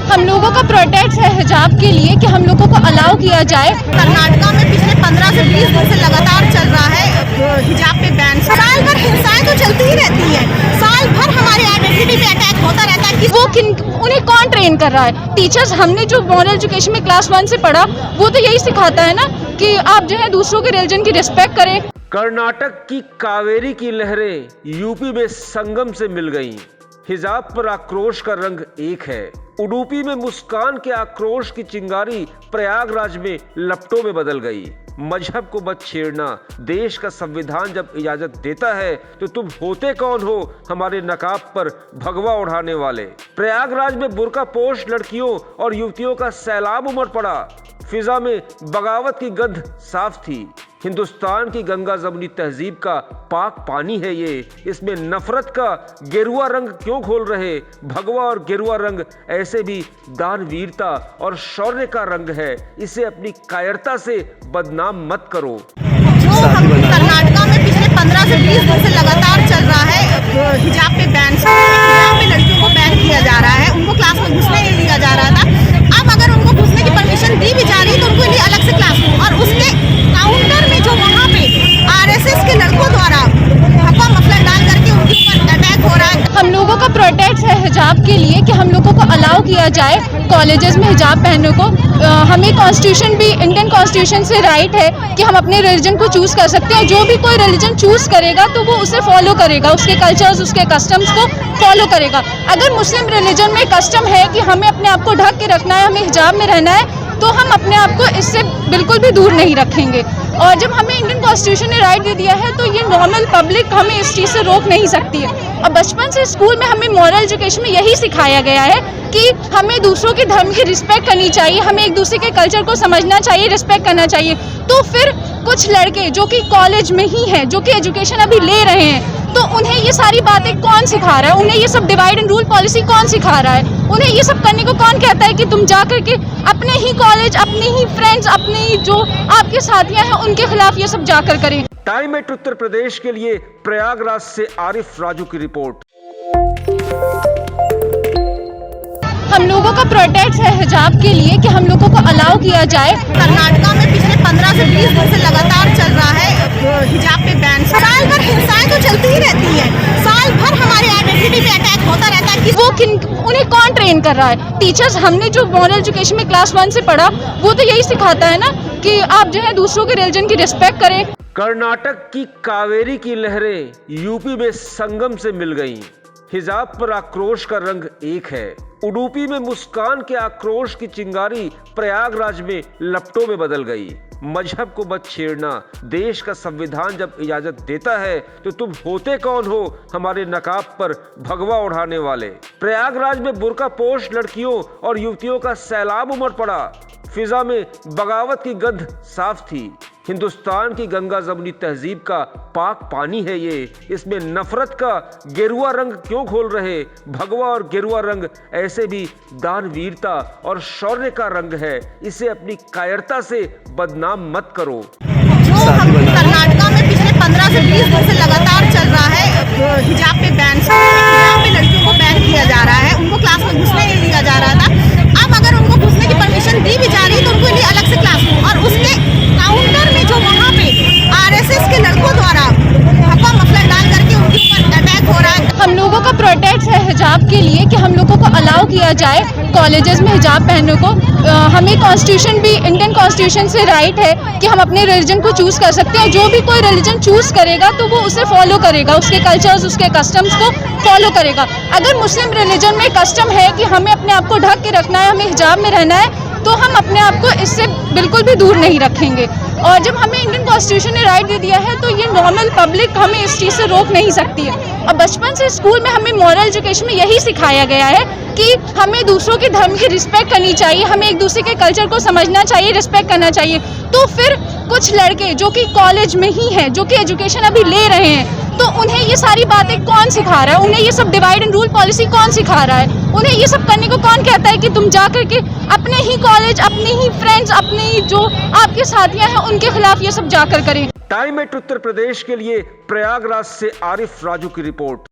हम लोगों का प्रोटेस्ट है हिजाब के लिए कि हम लोगों को अलाउ किया जाए। कर्नाटका में पिछले 15 से 20 दिन से लगातार चल रहा है हिजाब पे बैन। साल भर हिंसाएं तो चलती ही रहती है, साल भर हमारे आइडेंटिटी पे अटैक होता रहता है। उन्हें कौन ट्रेन कर रहा है? टीचर्स। हमने जो मॉरल एजुकेशन में क्लास 1 से पढ़ा वो तो यही सिखाता है ना कि आप जो है दूसरों के रिलीजन की रिस्पेक्ट करें। कर्नाटक की कावेरी की लहरें यूपी में संगम से मिल गईं। हिजाब पर आक्रोश का रंग एक है। उडुपी में मुस्कान के आक्रोश की चिंगारी प्रयागराज में लपटों में बदल गई। मजहब को मत छेड़ना, देश का संविधान जब इजाजत देता है तो तुम होते कौन हो हमारे नकाब पर भगवा उड़ाने वाले। प्रयागराज में बुर्का पोश लड़कियों और युवतियों का सैलाब उमड़ पड़ा। फिजा में बगावत की गंध साफ थी। हिंदुस्तान की गंगा जमुनी तहजीब का पाक पानी है ये, इसमें नफरत का गेरुआ रंग क्यों घोल रहे? भगवा और गेरुआ रंग ऐसे भी दानवीरता और शौर्य का रंग है, इसे अपनी कायरता से बदनाम मत करो। जो कर्नाटका में पिछले 15 से 20 दिन से लगातार चल रहा है हिजाब पे बैन। हिजाब पे लड़कियों को बैन किया जा रहा है, उनको क्लास में घुसने नहीं दिया जा रहा था। अब अगर उनको घुसने की परमिशन दी भी जा रही है तो उनको लिए अलग से क्लास रूम, और उसके काउंटर में जो वहाँ पे आरएसएस के लड़कों द्वारा हक्का मफलर डाल करके उनके ऊपर अटैक हो रहा है। हम लोगों का प्रोटेस्ट है हिजाब के लिए कि हम लोगों को अलाउ किया जाए कॉलेजेस में हिजाब पहनने को। हमें कॉन्स्टिट्यूशन भी, इंडियन कॉन्स्टिट्यूशन से राइट है कि हम अपने रिलीजन को चूज कर सकते हैं। जो भी कोई रिलीजन चूज करेगा तो वो उसे फॉलो करेगा, उसके कल्चर्स, उसके कस्टम्स को फॉलो करेगा। अगर मुस्लिम रिलीजन में कस्टम है कि हमें अपने आप को ढक के रखना है, हमें हिजाब में रहना है, तो हम अपने आप को इससे बिल्कुल भी दूर नहीं रखेंगे। और जब हमें इंडियन कॉन्स्टिट्यूशन ने राइट दे दिया है तो ये नॉर्मल पब्लिक हमें इस चीज़ से रोक नहीं सकती है। और बचपन से स्कूल में हमें मॉरल एजुकेशन में यही सिखाया गया है कि हमें दूसरों के धर्म की रिस्पेक्ट करनी चाहिए, हमें एक दूसरे के कल्चर को समझना चाहिए, रिस्पेक्ट करना चाहिए। तो फिर कुछ लड़के जो कि कॉलेज में ही हैं, जो कि एजुकेशन अभी ले रहे हैं, तो उन्हें ये सारी बातें कौन सिखा रहा है? उन्हें ये सब डिवाइड एंड रूल पॉलिसी कौन सिखा रहा है? उन्हें ये सब करने को कौन कहता है कि तुम जा करके अपने ही कॉलेज, अपने ही फ्रेंड्स, अपने ही जो आपके साथियां हैं उनके खिलाफ ये सब जाकर करें। टाइम एट उत्तर प्रदेश के लिए प्रयागराज से आरिफ राजू की रिपोर्ट। हम लोगों का प्रोटेस्ट है हिजाब के लिए कि हम लोगों को अलाउ किया जाए। कर्नाटका में पिछले 15 से 20 दिन से लगातार चल रहा है हिजाब पे बैन। साल भर हिंसाएं तो चलती ही रहती है, साल भर हमारे आइडेंटिटी पे अटैक होता रहता है। उन्हें कौन ट्रेन कर रहा है? टीचर्स। हमने जो मॉरल एजुकेशन में क्लास 1 से पढ़ा वो तो यही सिखाता है ना कि आप जो है दूसरों के रिलीजन की रिस्पेक्ट करें। कर्नाटक की कावेरी की लहरें यूपी में संगम से मिल गईं। हिजाब पर आक्रोश का रंग एक है। उडुपी में मुस्कान के आक्रोश की चिंगारी प्रयागराज में लपटों में बदल गई। मजहब को मत छेड़ना, देश का संविधान जब इजाजत देता है तो तुम होते कौन हो हमारे नकाब पर भगवा उड़ाने वाले। प्रयागराज में बुर्का पोश लड़कियों और युवतियों का सैलाब उमड़ पड़ा। फिजा में बगावत की गंध साफ थी। हिंदुस्तान की गंगा जमुनी तहजीब का पाक पानी है ये, इसमें नफरत का गेरुआ रंग क्यों घोल रहे? भगवा और गेरुआ रंग ऐसे भी दानवीरता और शौर्य का रंग है, इसे अपनी कायरता से बदनाम मत करो। जो कर्नाटका में पिछले 15 से 20 दिन से लगातार चल रहा है हिजाब पे बैन। हिजाब पे लड़कियों को बैन किया जा रहा है, उनको क्लास में घुसने नहीं दिया जा रहा था। अब अगर उनको घुसने की परमिशन दी भी जा रही है तो उनको लिए अलग से क्लास रूम, और उसके काउंटर में जो वहाँ पे आरएसएस के लड़कों द्वारा हक्का मफलर डाल करके उनके ऊपर अटैक हो रहा है। हम लोगों का प्रोटेस्ट है हिजाब के लिए कि हम लोगों को अलाउ किया जाए कॉलेजेस में हिजाब पहनने को। हमें कॉन्स्टिट्यूशन भी, इंडियन कॉन्स्टिट्यूशन से राइट है कि हम अपने रिलीजन को चूज कर सकते हैं। जो भी कोई रिलीजन चूज करेगा तो वो उसे फॉलो करेगा, उसके कल्चर्स, उसके कस्टम्स को फॉलो करेगा। अगर मुस्लिम रिलीजन में कस्टम है कि हमें अपने आप को ढक के रखना है, हमें हिजाब में रहना है, तो हम अपने आप को इससे बिल्कुल भी दूर नहीं रखेंगे। और जब हमें इंडियन कॉन्स्टिट्यूशन ने राइट दे दिया है तो ये नॉर्मल पब्लिक हमें इस चीज़ से रोक नहीं सकती है। और बचपन से स्कूल में हमें मॉरल एजुकेशन में यही सिखाया गया है कि हमें दूसरों के धर्म की रिस्पेक्ट करनी चाहिए, हमें एक दूसरे के कल्चर को समझना चाहिए, रिस्पेक्ट करना चाहिए। तो फिर कुछ लड़के जो कि कॉलेज में ही हैं, जो कि एजुकेशन अभी ले रहे हैं, तो उन्हें ये सारी बातें कौन सिखा रहा है? उन्हें ये सब डिवाइड एंड रूल पॉलिसी कौन सिखा रहा है? उन्हें ये सब करने को कौन कहता है कि तुम जा करके अपने ही कॉलेज, अपने ही फ्रेंड्स, अपने ही जो आपके साथियां हैं उनके खिलाफ ये सब जाकर करें। टाइम एट उत्तर प्रदेश के लिए प्रयागराज से आरिफ राजू की रिपोर्ट।